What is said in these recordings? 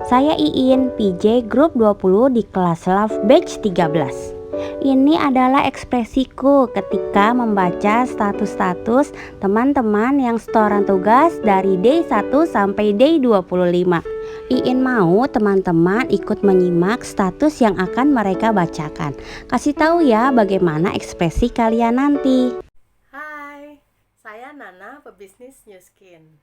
Saya Iin, PJ Grup 20 di kelas Love Batch 13. Ini adalah ekspresiku ketika membaca status-status teman-teman yang setoran tugas dari day 1 sampai day 25. Iin mau teman-teman ikut menyimak status yang akan mereka bacakan. Kasih tahu ya bagaimana ekspresi kalian nanti. Hai, saya Nana, pebisnis New Skin.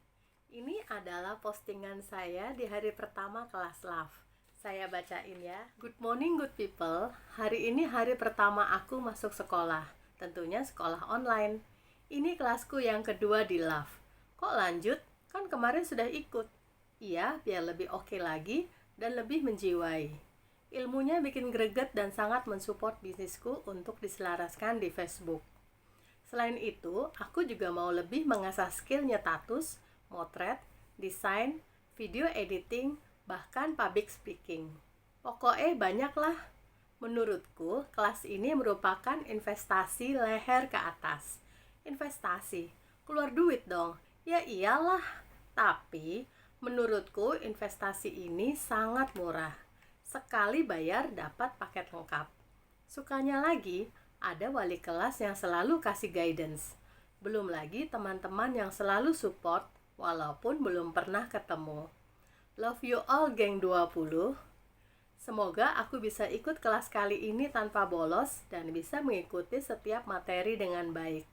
Ini adalah postingan saya di hari pertama kelas Love. Saya bacain ya. Good morning good people. Hari ini hari pertama aku masuk sekolah. Tentunya sekolah online. Ini kelasku yang kedua di Love. Kok lanjut? Kan kemarin sudah ikut. Iya, biar lebih oke lagi dan lebih menjiwai. Ilmunya bikin greget dan sangat mensupport bisnisku untuk diselaraskan di Facebook. Selain itu, aku juga mau lebih mengasah skill nyetatus, motret, desain, video editing, bahkan public speaking. Pokoknya banyak lah. Menurutku, kelas ini merupakan investasi leher ke atas. Investasi? Keluar duit dong. Ya iyalah. Tapi, menurutku investasi ini sangat murah. Sekali bayar dapat paket lengkap. Sukanya lagi, ada wali kelas yang selalu kasih guidance. Belum lagi teman-teman yang selalu support walaupun belum pernah ketemu. Love you all geng 20. Semoga aku bisa ikut kelas kali ini tanpa bolos dan bisa mengikuti setiap materi dengan baik.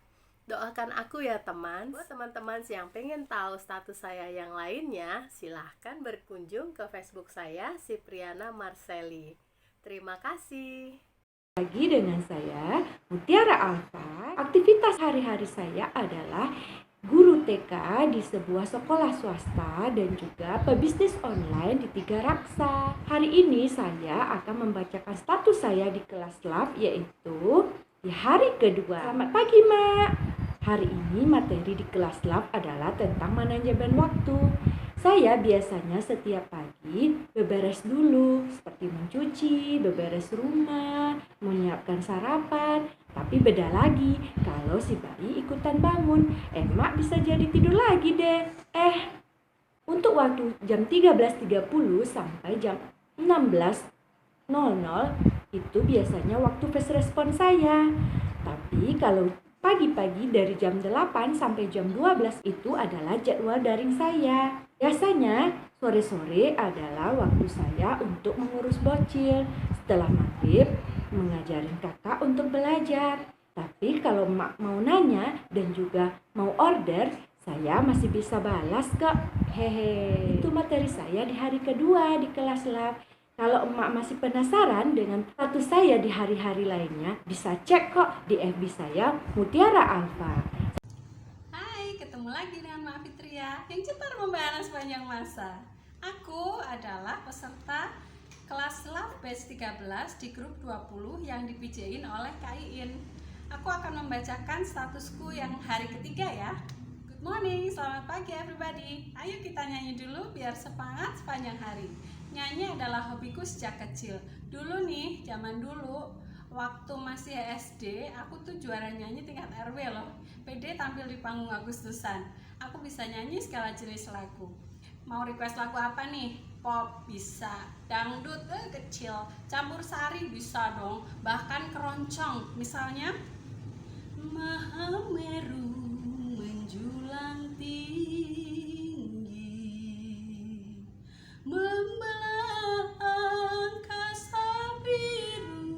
Doakan aku ya teman. Buat teman-teman yang pengen tahu status saya yang lainnya, silahkan berkunjung ke Facebook saya, Sipriana Marcelli. Terima kasih. Lagi dengan saya, Mutiara Alfa. Aktivitas hari-hari saya adalah guru TK di sebuah sekolah swasta dan juga pebisnis online di Tiga Raksa. Hari ini saya akan membacakan status saya di kelas Lab, yaitu di hari kedua. Selamat pagi, Mak. Hari ini materi di kelas Lab adalah tentang manajemen waktu. Saya biasanya setiap pagi beberes dulu, seperti mencuci, beberes rumah, menyiapkan sarapan. Tapi beda lagi kalau si bayi ikutan bangun, Mak bisa jadi tidur lagi deh. Untuk waktu jam 13.30 sampai jam 16.00 itu biasanya waktu fast respons saya. Tapi kalau pagi-pagi dari jam 8 sampai jam 12 itu adalah jadwal daring saya. Biasanya sore-sore adalah waktu saya untuk mengurus bocil. Setelah maghrib mengajarin kakak untuk belajar. Tapi kalau Mak mau nanya dan juga mau order, saya masih bisa balas kok. Hehe. Itu materi saya di hari kedua di kelas Lab. Kalau Emak masih penasaran dengan status saya di hari-hari lainnya, bisa cek kok di FB saya, Mutiara Alfa. Hai, ketemu lagi dengan Mak Fitria yang cetar membahana sepanjang masa. Aku adalah peserta kelas Love Batch 13 di grup 20 yang dipijain oleh Kak Iin. Aku akan membacakan statusku yang hari ketiga ya. Good morning, selamat pagi everybody. Ayo kita nyanyi dulu biar semangat sepanjang hari. Nyanyi adalah hobiku sejak kecil. Dulu nih, zaman dulu, waktu masih SD, aku tuh juara nyanyi tingkat RW loh. PD tampil di panggung Agustusan. Aku bisa nyanyi segala jenis lagu. Mau request lagu apa nih? Pop bisa, dangdut kecil, campur sari bisa dong, bahkan keroncong. Misalnya Mahameru menjulang tinggi, membelah angkasa biru.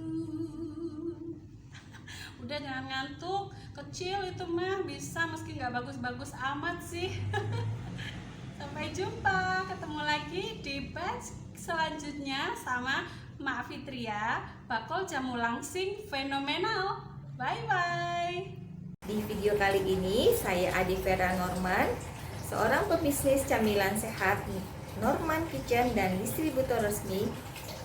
Udah jangan ngantuk, kecil itu mah bisa meski nggak bagus-bagus amat sih. Sampai jumpa, ketemu lagi di batch selanjutnya sama Mak Fitria, bakul jamu langsing fenomenal. Bye-bye. Di video kali ini, saya Adi Vera Norman, seorang pebisnis camilan sehat Norman Kitchen dan distributor resmi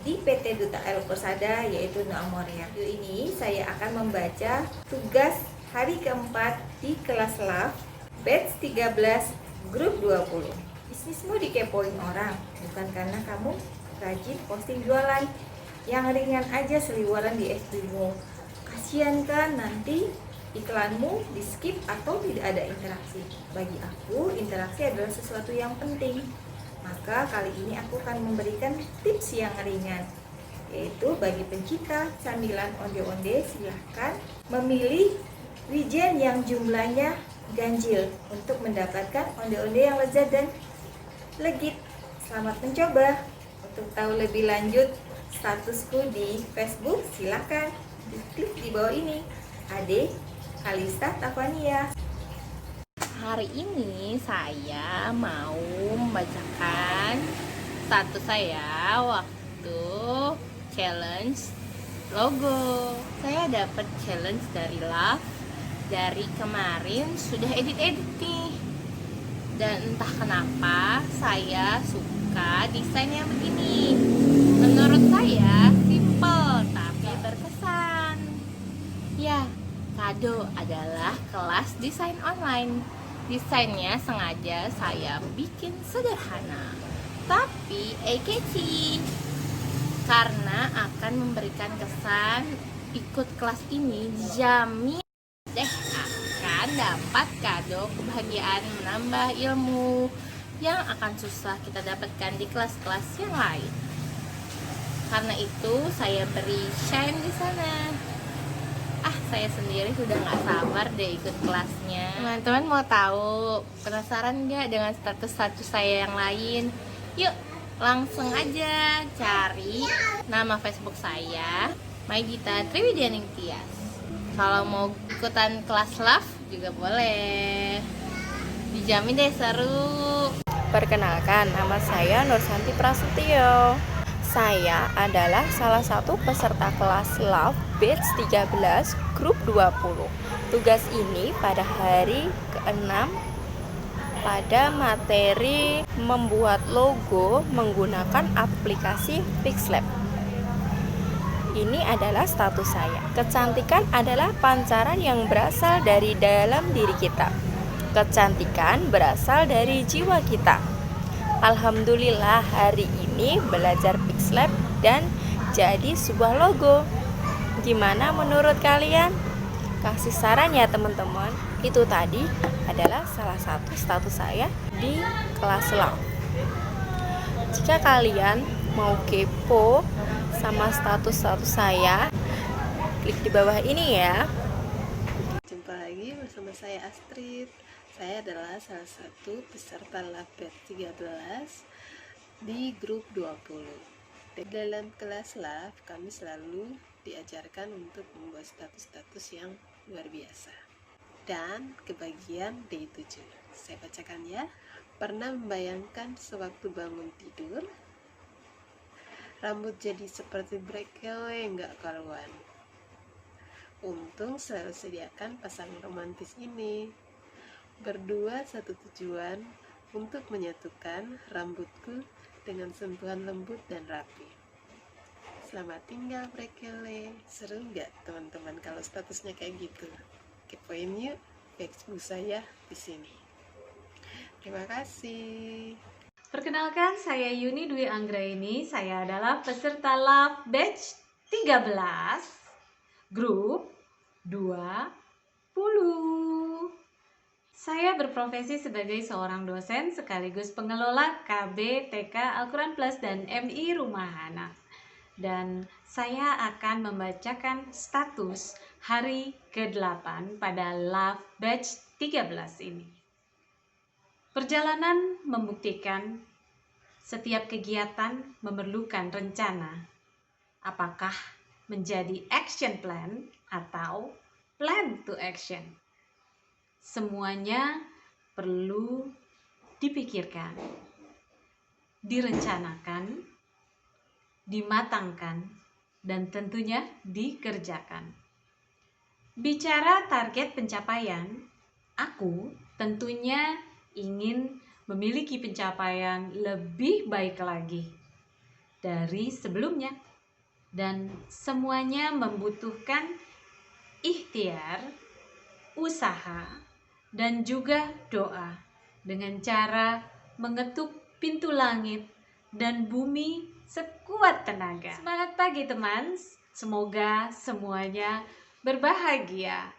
di PT Duta Air Persada, yaitu Nuamoria. Video ini saya akan membaca tugas hari keempat di kelas Love Batch 13 Grup 20. Bisnismu dikepoin orang, bukan karena kamu rajin posting jualan. Yang ringan aja seliweran di FB-mu. Kasian kan nanti iklanmu di skip atau tidak ada interaksi. Bagi aku, interaksi adalah sesuatu yang penting. Maka kali ini aku akan memberikan tips yang ringan, yaitu bagi pencinta camilan onde-onde silahkan memilih wijen yang jumlahnya ganjil untuk mendapatkan onde-onde yang lezat dan legit. Selamat mencoba. Untuk tahu lebih lanjut statusku di Facebook, silahkan diklik di bawah ini. Ade Kalista Tafania. Hari ini saya mau membacakan status saya waktu challenge logo. Saya dapat challenge dari Love. Dari kemarin sudah edit-edit nih. Dan entah kenapa saya suka desainnya begini. Menurut saya simple tapi berkesan. Ya, kado adalah kelas desain online. Desainnya sengaja saya bikin sederhana, tapi catchy. Karena akan memberikan kesan ikut kelas ini, jamin deh akan dapat kado kebahagiaan menambah ilmu yang akan susah kita dapatkan di kelas-kelas yang lain. Karena itu saya beri shine di sana. Saya sendiri sudah nggak sabar deh ikut kelasnya. Teman-teman mau tahu, penasaran nggak dengan status-status saya yang lain? Yuk langsung aja cari nama Facebook saya, Maidita Triwidianing Tias. Kalau mau ikutan kelas Love juga boleh, dijamin deh seru. Perkenalkan, nama saya Nursanti Prasetyo. Saya adalah salah satu peserta kelas Love Batch 13 Grup 20. Tugas ini pada hari ke-6 pada materi membuat logo menggunakan aplikasi Pixlab. Ini adalah status saya. Kecantikan adalah pancaran yang berasal dari dalam diri kita. Kecantikan berasal dari jiwa kita. Alhamdulillah hari ini belajar Pixlab dan jadi sebuah logo. Gimana menurut kalian? Kasih saran ya teman-teman. Itu tadi adalah salah satu status saya di kelas Love. Jika kalian mau kepo sama status-status saya, klik di bawah ini ya. Jumpa lagi bersama saya Astrid. Saya adalah salah satu peserta Love Batch 13 di grup 20. Dalam kelas Love, kami selalu diajarkan untuk membuat status-status yang luar biasa. Dan kebagian D7. Saya bacakan ya. Pernah membayangkan sewaktu bangun tidur, rambut jadi seperti breakaway nggak karuan. Untung selalu sediakan pasangan romantis ini. Berdua satu tujuan untuk menyatukan rambutku dengan sentuhan lembut dan rapi. Selamat tinggal Brekele. Seru nggak teman-teman kalau statusnya kayak gitu? Kepoin yuk Facebook saya di sini. Terima kasih. Perkenalkan, saya Yuni Dwi Anggraini. Saya adalah peserta Love Batch 13 Grup 20. Saya berprofesi sebagai seorang dosen sekaligus pengelola KB, TK, Al-Quran Plus, dan MI Rumah Anak. Dan saya akan membacakan status hari ke-8 pada Love Batch 13 ini. Perjalanan membuktikan setiap kegiatan memerlukan rencana. Apakah menjadi action plan atau plan to action? Semuanya perlu dipikirkan, direncanakan, dimatangkan, dan tentunya dikerjakan. Bicara target pencapaian, aku tentunya ingin memiliki pencapaian lebih baik lagi dari sebelumnya, dan semuanya membutuhkan ikhtiar, usaha, dan juga doa dengan cara mengetuk pintu langit dan bumi sekuat tenaga. Semangat pagi teman, semoga semuanya berbahagia.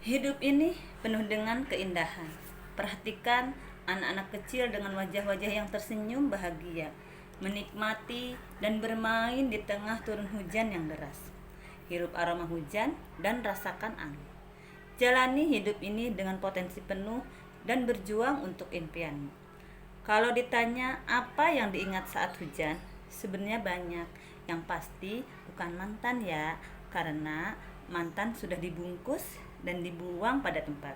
Hidup ini penuh dengan keindahan. Perhatikan anak-anak kecil dengan wajah-wajah yang tersenyum bahagia, menikmati dan bermain di tengah turun hujan yang deras. Hirup aroma hujan dan rasakan angin. Jalani hidup ini dengan potensi penuh dan berjuang untuk impianmu. Kalau ditanya apa yang diingat saat hujan, sebenarnya banyak. Yang pasti bukan mantan ya, karena mantan sudah dibungkus dan dibuang pada tempat.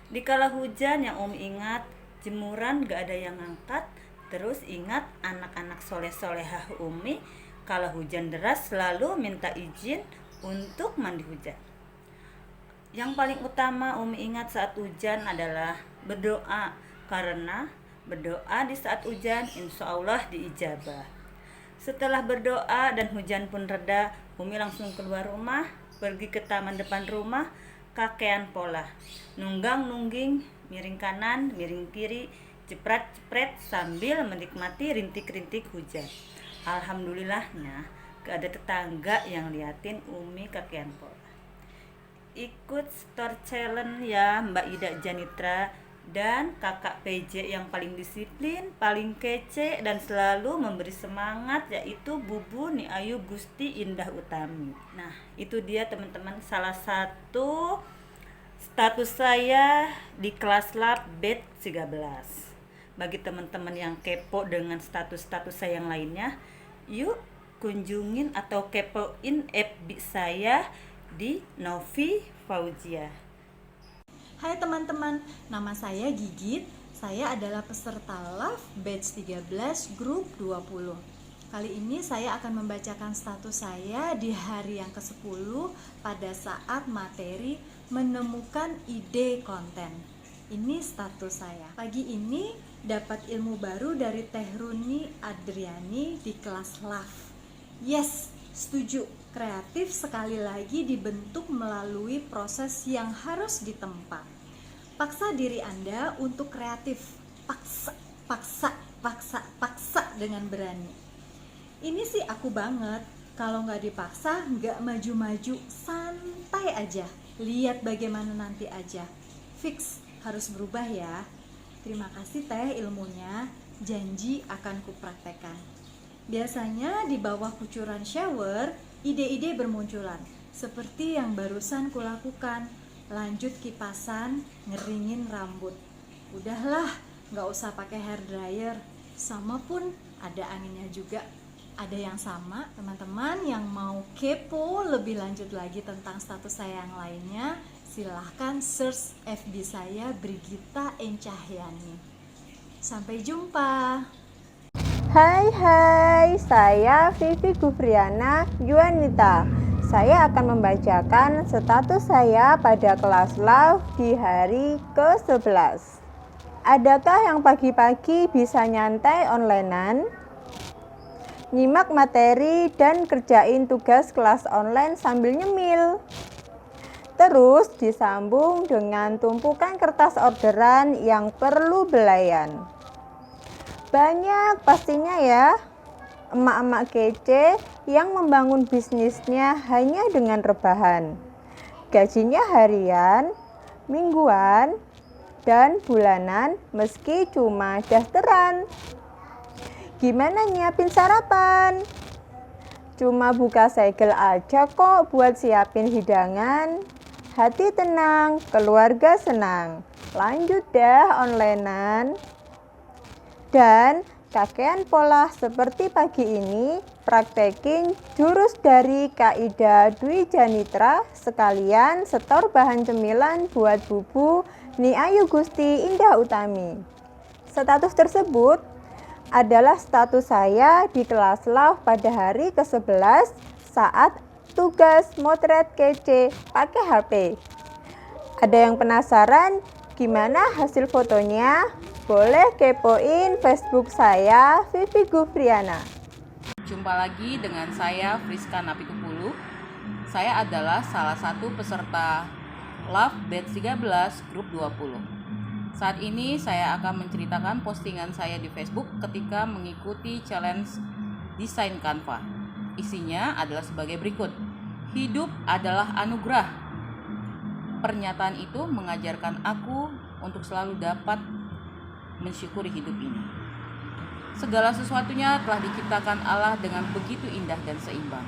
Dikala hujan yang Umi ingat, jemuran gak ada yang ngangkat. Terus ingat anak-anak soleh-solehah Umi, kalau hujan deras selalu minta izin untuk mandi hujan. Yang paling utama Umi ingat saat hujan adalah berdoa, karena berdoa di saat hujan insya Allah diijabah. Setelah berdoa dan hujan pun reda, Umi langsung keluar rumah, pergi ke taman depan rumah, kakean pola, nunggang-nungging, miring kanan, miring kiri, cepret-cepret sambil menikmati rintik-rintik hujan. Alhamdulillahnya, gak ada tetangga yang liatin Umi kakean pola. Ikut store challenge ya Mbak Ida Janitra dan kakak PJ yang paling disiplin, paling kece dan selalu memberi semangat, yaitu Bubu Ni Ayu Gusti Indah Utami. Nah, itu dia teman-teman salah satu status saya di kelas lab batch 13. Bagi teman-teman yang kepo dengan status-status saya yang lainnya, yuk kunjungin atau kepoin FB saya di Novi Fauzia. Hai teman-teman, nama saya Gigit. Saya adalah peserta LAV batch 13 grup 20. Kali ini saya akan membacakan status saya di hari yang ke-10 pada saat materi menemukan ide konten. Ini status saya. Pagi ini dapat ilmu baru dari Teh Runi Adriani di kelas LAV. Yes, setuju. Kreatif sekali lagi dibentuk melalui proses yang harus ditempa. Paksa diri Anda untuk kreatif. Paksa dengan berani. Ini sih aku banget. Kalau nggak dipaksa, nggak maju-maju, santai aja. Lihat bagaimana nanti aja. Fix, harus berubah ya. Terima kasih Teh ilmunya. Janji akan kupraktekkan. Biasanya di bawah kucuran shower, ide-ide bermunculan. Seperti yang barusan kulakukan. Lanjut kipasan, ngeringin rambut. Udahlah, gak usah pakai hair dryer. Sama pun ada anginnya juga. Ada yang sama, teman-teman yang mau kepo lebih lanjut lagi tentang status saya yang lainnya, silahkan search FB saya Brigita Encahyani. Sampai jumpa. Hai, saya Vivi Gufriana Yuanita. Saya akan membacakan status saya pada kelas LAV di hari ke-11. Adakah yang pagi-pagi bisa nyantai onlinean? Nyimak materi dan kerjain tugas kelas online sambil nyemil. Terus disambung dengan tumpukan kertas orderan yang perlu belayan. Banyak pastinya ya, emak-emak kece yang membangun bisnisnya hanya dengan rebahan. Gajinya harian, mingguan, dan bulanan meski cuma dasteran. Gimana nyiapin sarapan? Cuma buka segel aja kok buat siapin hidangan. Hati tenang, keluarga senang. Lanjut dah onlinean. Dan kakean pola seperti pagi ini, praktekin jurus dari Kak Dwi Janitra, sekalian setor bahan cemilan buat Bubu Ni Ayu Gusti Indah Utami. Status tersebut adalah status saya di kelas LAV pada hari ke-11 saat tugas motret kece pakai HP. Ada yang penasaran gimana hasil fotonya? Boleh kepoin Facebook saya, Vivi Gufriana. Jumpa lagi dengan saya, Friska Napitupulu. Saya adalah salah satu peserta LAV batch 13 grup 20. Saat ini saya akan menceritakan postingan saya di Facebook ketika mengikuti challenge desain Canva. Isinya adalah sebagai berikut. Hidup adalah anugerah. Pernyataan itu mengajarkan aku untuk selalu dapat mensyukuri hidup ini. Segala sesuatunya telah diciptakan Allah dengan begitu indah dan seimbang.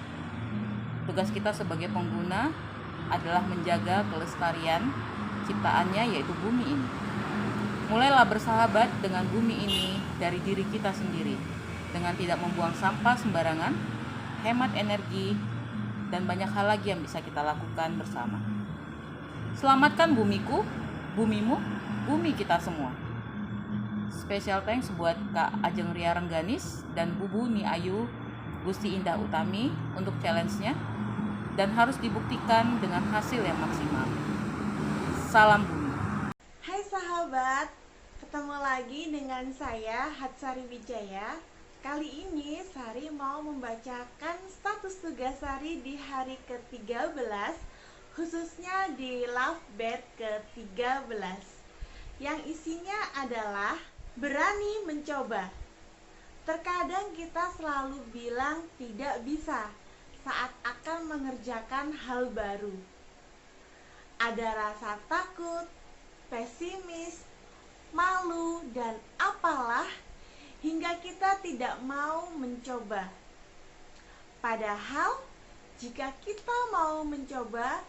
Tugas kita sebagai pengguna adalah menjaga kelestarian ciptaannya, yaitu bumi ini. Mulailah bersahabat dengan bumi ini dari diri kita sendiri, dengan tidak membuang sampah sembarangan, hemat energi, dan banyak hal lagi yang bisa kita lakukan bersama. Selamatkan bumiku, bumimu, bumi kita semua. Special thanks buat Kak Ajeng Ria Rengganis dan Bubu Ni Ayu Gusti Indah Utami untuk challenge-nya, dan harus dibuktikan dengan hasil yang maksimal. Salam bumi. Hai sahabat, ketemu lagi dengan saya Hatsari Wijaya. Kali ini Sari mau membacakan status tugas Sari di hari ke-13, khususnya di Love Bed ke-13, yang isinya adalah berani mencoba. Terkadang kita selalu bilang tidak bisa saat akan mengerjakan hal baru. Ada rasa takut, pesimis, malu, dan apalah, hingga kita tidak mau mencoba. Padahal, jika kita mau mencoba,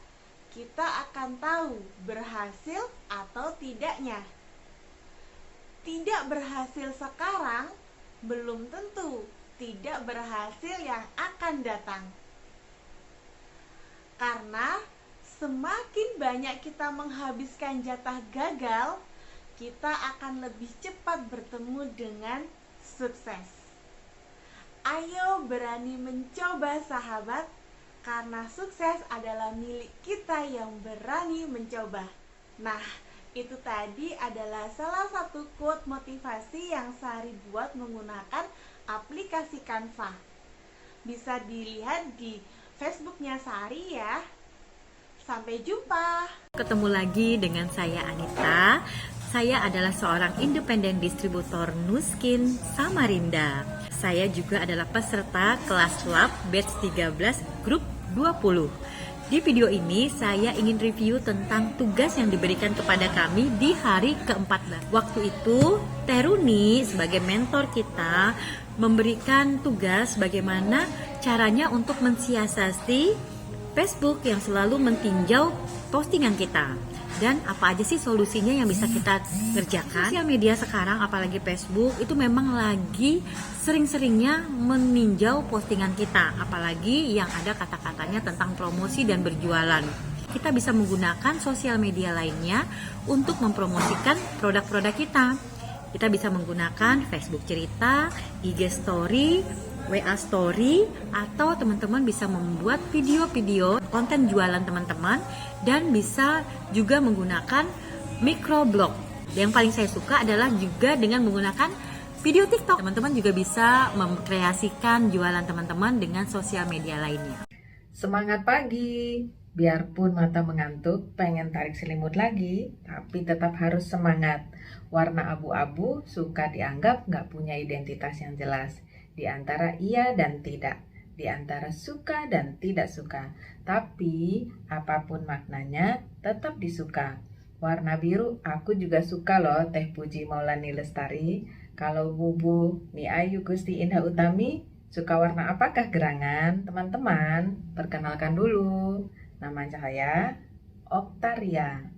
kita akan tahu berhasil atau tidaknya. Tidak berhasil sekarang, belum tentu tidak berhasil yang akan datang. Karena semakin banyak kita menghabiskan jatah gagal, kita akan lebih cepat bertemu dengan sukses. Ayo berani mencoba sahabat, karena sukses adalah milik kita yang berani mencoba. Nah, itu tadi adalah salah satu quote motivasi yang Sari buat menggunakan aplikasi Canva. Bisa dilihat di Facebooknya Sari ya. Sampai jumpa. Ketemu lagi dengan saya Anita. Saya adalah seorang independen distributor Nu Skin Samarinda. Saya juga adalah peserta kelas Love Batch 13 Grup 20. Di video ini saya ingin review tentang tugas yang diberikan kepada kami di hari ke-14. Waktu itu Teruni sebagai mentor kita memberikan tugas bagaimana caranya untuk mensiasati Facebook yang selalu mentinjau postingan kita. Dan apa aja sih solusinya yang bisa kita kerjakan? Sosial media sekarang, apalagi Facebook, itu memang lagi sering-seringnya meninjau postingan kita. Apalagi yang ada kata-katanya tentang promosi dan berjualan. Kita bisa menggunakan sosial media lainnya untuk mempromosikan produk-produk kita. Kita bisa menggunakan Facebook cerita, IG story, WA story, atau teman-teman bisa membuat video-video konten jualan teman-teman, dan bisa juga menggunakan microblog. Yang paling saya suka adalah juga dengan menggunakan video TikTok. Teman-teman juga bisa mengkreasikan jualan teman-teman dengan sosial media lainnya. Semangat pagi, biarpun mata mengantuk, pengen tarik selimut lagi, tapi tetap harus semangat. Warna abu-abu suka dianggap nggak punya identitas yang jelas. Di antara iya dan tidak, di antara suka dan tidak suka. Tapi apapun maknanya tetap disuka. Warna biru aku juga suka loh, Teh Puji Maulani Lestari. Kalau Bubu Ni Ayu Gusti Indah Utami suka warna apakah gerangan? Teman-teman, perkenalkan dulu. Nama saya Oktaria.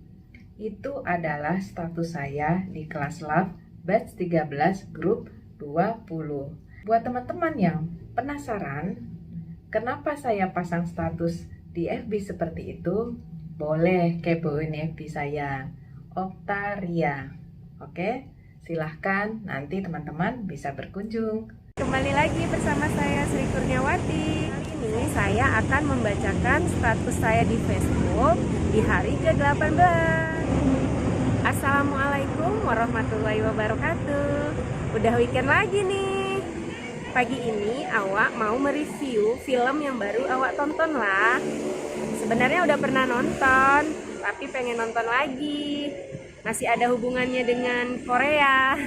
Itu adalah status saya di kelas Love Batch 13 Grup 20. Buat teman-teman yang penasaran kenapa saya pasang status di FB seperti itu, boleh kepoin FB saya, Oktaria. Oke, silahkan nanti teman-teman bisa berkunjung. Kembali lagi bersama saya Sri Kurniawati. Kali ini saya akan membacakan status saya di Facebook di hari ke-18. Assalamualaikum warahmatullahi wabarakatuh. Udah weekend lagi nih. Pagi ini awak mau mereview film yang baru awak tonton lah. Sebenarnya udah pernah nonton, tapi pengen nonton lagi. Masih ada hubungannya dengan Korea.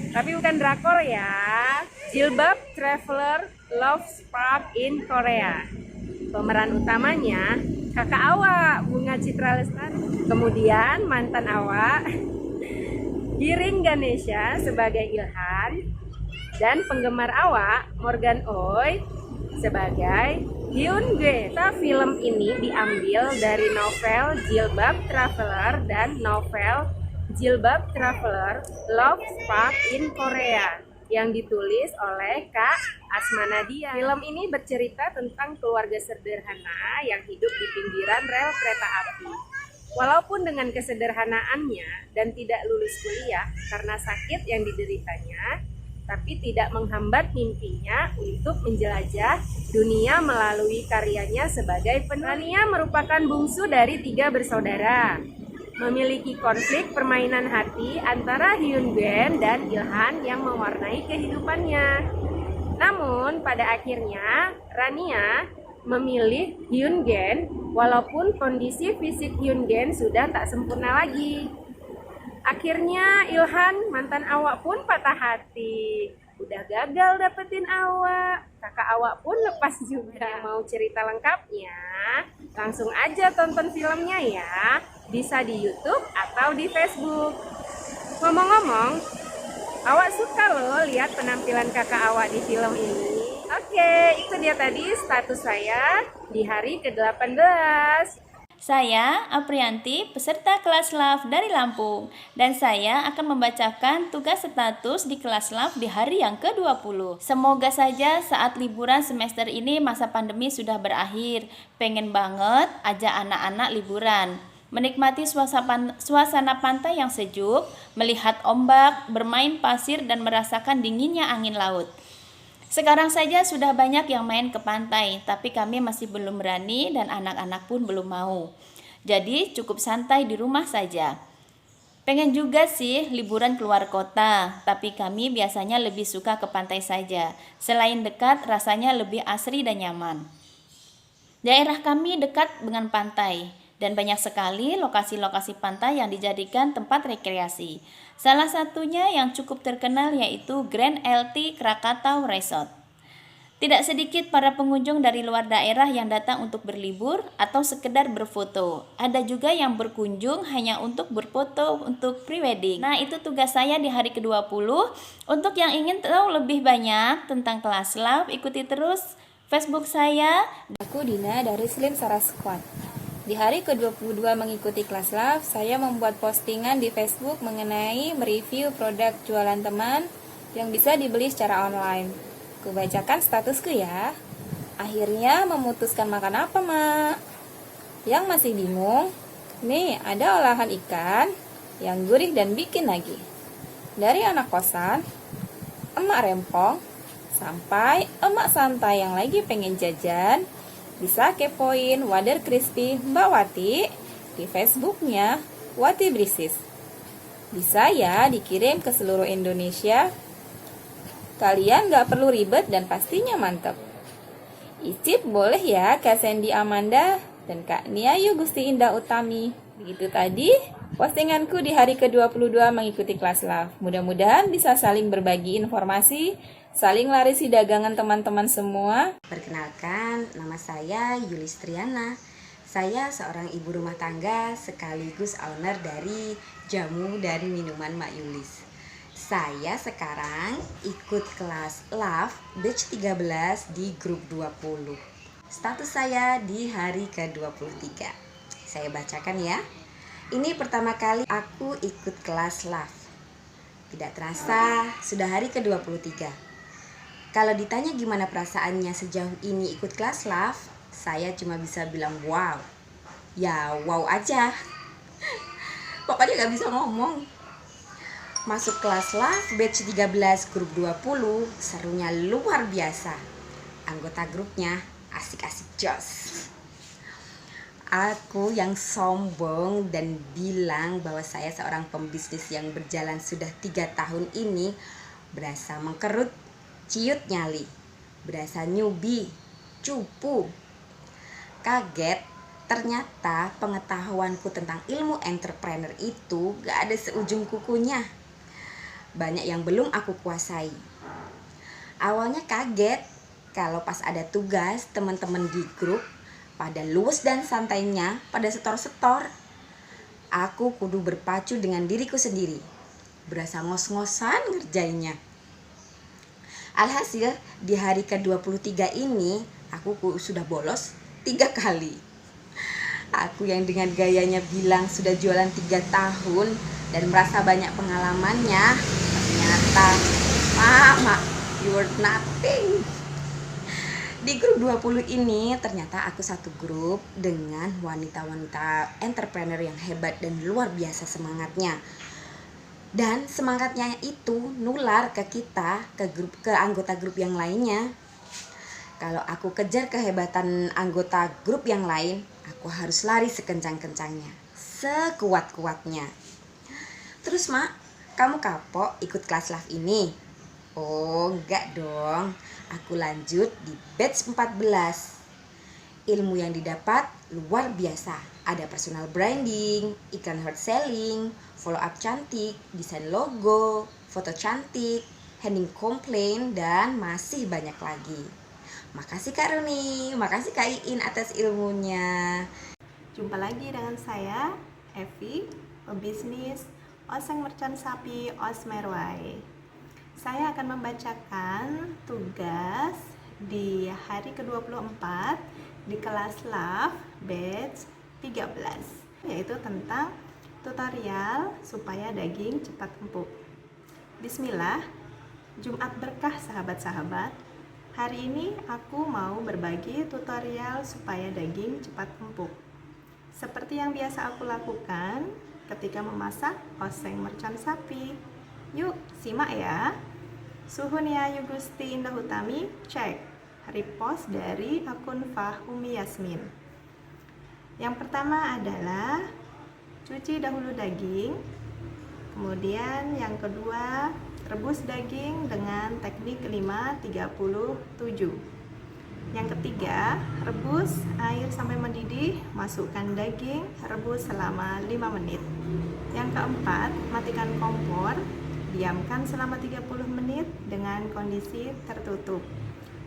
Tapi bukan drakor ya. Jilbab Traveler Love Spark in Korea. Pemeran utamanya kakak awak, Bunga Citra Lestari. Kemudian mantan awak Giring Ganesha sebagai Ilhan, dan penggemar awak Morgan Oey sebagai Hyun-gue. Film ini diambil dari novel Jilbab Traveler dan novel Jilbab Traveler Love Spark in Korea yang ditulis oleh Kak Asma Nadia. Film ini bercerita tentang keluarga sederhana yang hidup di pinggiran rel kereta api. Walaupun dengan kesederhanaannya dan tidak lulus kuliah karena sakit yang dideritanya, tapi tidak menghambat mimpinya untuk menjelajah dunia melalui karyanya sebagai penulis. Rania merupakan bungsu dari 3 bersaudara. Memiliki konflik permainan hati antara Hyun-gue dan Ilhan yang mewarnai kehidupannya. Namun pada akhirnya Rania memilih Hyun-gue walaupun kondisi fisik Hyun-gue sudah tak sempurna lagi. Akhirnya Ilhan, mantan awak pun patah hati. Udah gagal dapetin awak, kakak awak pun lepas juga. Mau cerita lengkapnya, langsung aja tonton filmnya ya. Bisa di YouTube atau di Facebook. Ngomong-ngomong, awak suka loh lihat penampilan kakak awak di film ini. Oke, itu dia tadi status saya di hari ke-18. Saya Aprianti, peserta kelas LAV dari Lampung, dan saya akan membacakan tugas status di kelas LAV di hari yang ke-20. Semoga saja saat liburan semester ini masa pandemi sudah berakhir. Pengen banget ajak anak-anak liburan, menikmati suasana pantai yang sejuk, melihat ombak, bermain pasir, dan merasakan dinginnya angin laut. Sekarang saja sudah banyak yang main ke pantai, tapi kami masih belum berani dan anak-anak pun belum mau. Jadi cukup santai di rumah saja. Pengen juga sih liburan keluar kota, tapi kami biasanya lebih suka ke pantai saja. Selain dekat, rasanya lebih asri dan nyaman. Daerah kami dekat dengan pantai, dan banyak sekali lokasi-lokasi pantai yang dijadikan tempat rekreasi. Salah satunya yang cukup terkenal yaitu Grand LT Krakatau Resort. Tidak sedikit para pengunjung dari luar daerah yang datang untuk berlibur atau sekedar berfoto. Ada juga yang berkunjung hanya untuk berfoto untuk prewedding. Nah, itu tugas saya di hari ke-20. Untuk yang ingin tahu lebih banyak tentang kelas LAV, ikuti terus Facebook saya. Aku Dina dari Slim Saras Squad. Di hari ke-22 mengikuti kelas LAV, saya membuat postingan di Facebook mengenai mereview produk jualan teman yang bisa dibeli secara online. Kubacakan statusku ya. Akhirnya memutuskan makan apa, Mak? Yang masih bingung? Nih, ada olahan ikan yang gurih dan bikin lagi. Dari anak kosan, emak rempong, sampai emak santai yang lagi pengen jajan, bisa kepoin Wader Crispy Mbak Wati di Facebooknya Wati Brisis. Bisa ya dikirim ke seluruh Indonesia. Kalian gak perlu ribet dan pastinya mantap. Icip boleh ya Kak Sandy Amanda dan Kak Niayu Gusti Indah Utami. Begitu tadi postinganku di hari ke-22 mengikuti kelas LAV. Mudah-mudahan bisa saling berbagi informasi, saling larisi dagangan teman-teman semua. Perkenalkan, nama saya Yulistriana. Saya seorang ibu rumah tangga sekaligus owner dari jamu dan minuman Mak Yulis. Saya sekarang ikut kelas LAV Batch 13 di grup 20. Status saya di hari ke-23. Saya bacakan ya. Ini pertama kali aku ikut kelas LAV. Tidak terasa sudah hari ke-23. Kalau ditanya gimana perasaannya sejauh ini ikut kelas LAV, saya cuma bisa bilang wow. Ya wow aja. Pokoknya gak bisa ngomong. Masuk kelas LAV batch 13 grup 20, serunya luar biasa. Anggota grupnya asik-asik jos. Aku yang sombong dan bilang bahwa saya seorang pembisnis yang berjalan sudah 3 tahun ini berasa mengkerut, ciut nyali, berasa newbie, cupu. Kaget, ternyata pengetahuanku tentang ilmu entrepreneur itu gak ada seujung kukunya. Banyak yang belum aku kuasai. Awalnya kaget kalau pas ada tugas teman-teman di grup pada luwes dan santainya pada setor-setor. Aku kudu berpacu dengan diriku sendiri. berasa ngos-ngosan ngerjainnya. Alhasil di hari ke-23 ini aku sudah bolos 3 kali. Aku yang dengan gayanya bilang sudah jualan 3 tahun dan merasa banyak pengalamannya, ternyata Mama, you worth nothing. Di grup 20 ini ternyata aku satu grup dengan wanita-wanita entrepreneur yang hebat dan luar biasa semangatnya. Dan semangatnya itu nular ke kita, ke anggota grup yang lainnya. Kalau aku kejar kehebatan anggota grup yang lain, aku harus lari sekencang-kencangnya, sekuat-kuatnya. Terus Mak, kamu kapok ikut kelas live ini? Oh enggak dong, aku lanjut di batch 14. Ilmu yang didapat luar biasa. Ada personal branding, iklan hard selling, follow up cantik, desain logo, foto cantik, handling komplain, dan masih banyak lagi. Makasih Kak Runi, makasih Kak Iin atas ilmunya. Jumpa lagi dengan saya, Evi, pebisnis Oseng Merchant Sapi Osmerway. Saya akan membacakan tugas di hari ke-24 di kelas Love batch 13, yaitu tentang tutorial supaya daging cepat empuk. Bismillah, Jumat berkah sahabat-sahabat. Hari ini aku mau berbagi tutorial supaya daging cepat empuk. Seperti yang biasa aku lakukan ketika memasak oseng mercon sapi. Yuk, simak ya. Suhun ya Yugusti Indah Utami, cek. Repost dari akun Fahumi Yasmin. Yang pertama adalah cuci dahulu daging. Kemudian yang kedua, rebus daging dengan teknik 5-37. Yang ketiga, rebus air sampai mendidih, masukkan daging, rebus selama 5 menit. Yang keempat, matikan kompor, diamkan selama 30 menit dengan kondisi tertutup.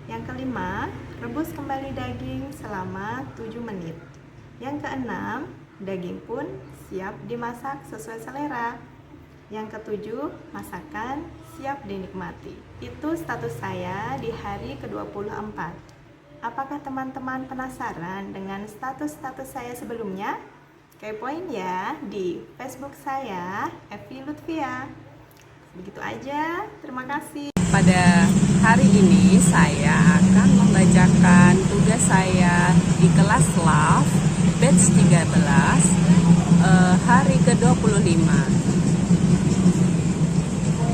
Yang kelima, rebus kembali daging selama 7 menit. Yang keenam, daging pun siap dimasak sesuai selera. Yang ketujuh, masakan siap dinikmati. Itu status saya di hari ke-24. Apakah teman-teman penasaran dengan status-status saya sebelumnya? Kepoin ya di Facebook saya, Evi Lutfia. Begitu aja, terima kasih. Pada hari ini saya akan membacakan tugas saya di kelas Love batch 13 hari ke-25.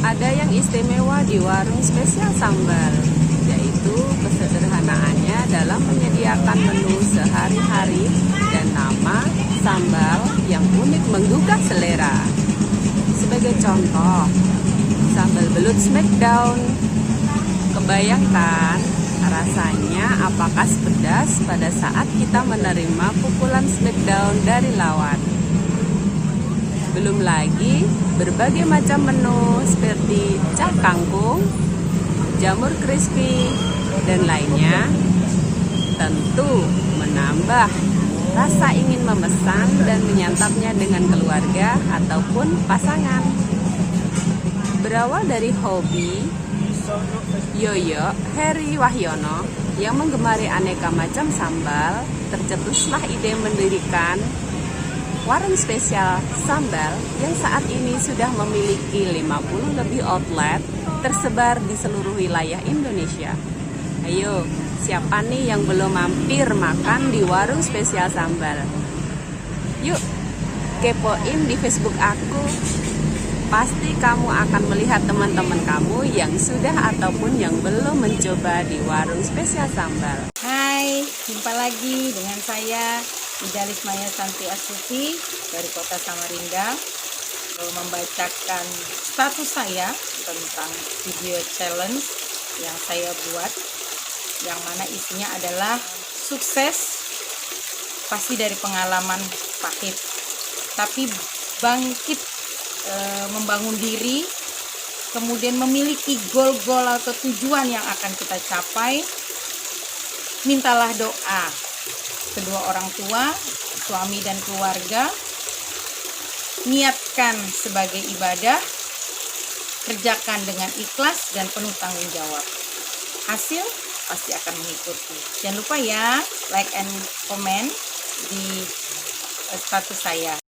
Ada yang istimewa di warung spesial sambal, yaitu kesederhanaannya dalam menyediakan menu sehari-hari dan nama sambal yang unik menggugah selera. Sebagai contoh, sambal belut Smackdown. Kebayangkan rasanya apakah pedas pada saat kita menerima pukulan Smackdown dari lawan. Belum lagi berbagai macam menu seperti cah kangkung, jamur crispy, dan lainnya. Tentu menambah rasa ingin memesan dan menyantapnya dengan keluarga ataupun pasangan. Berawal dari hobi Yoyo Heri Wahyono yang menggemari aneka macam sambal, tercetuslah ide mendirikan warung spesial sambal yang saat ini sudah memiliki 50 lebih outlet tersebar di seluruh wilayah Indonesia. Ayo, siapa nih yang belum mampir makan di warung spesial sambal? Yuk, kepoin di Facebook aku. Pasti kamu akan melihat teman-teman kamu yang sudah ataupun yang belum mencoba di warung spesial sambal. Hai, jumpa lagi dengan saya Idalis Maya Santi Astuti dari Kota Samarinda, membacakan status saya tentang video challenge yang saya buat, yang mana isinya adalah sukses pasti dari pengalaman pahit, tapi bangkit membangun diri, kemudian memiliki goal-goal atau tujuan yang akan kita capai. Mintalah doa kedua orang tua, suami dan keluarga, niatkan sebagai ibadah, Kerjakan dengan ikhlas dan penuh tanggung jawab. Hasil pasti akan mengikuti. Jangan lupa ya, like and comment di status saya.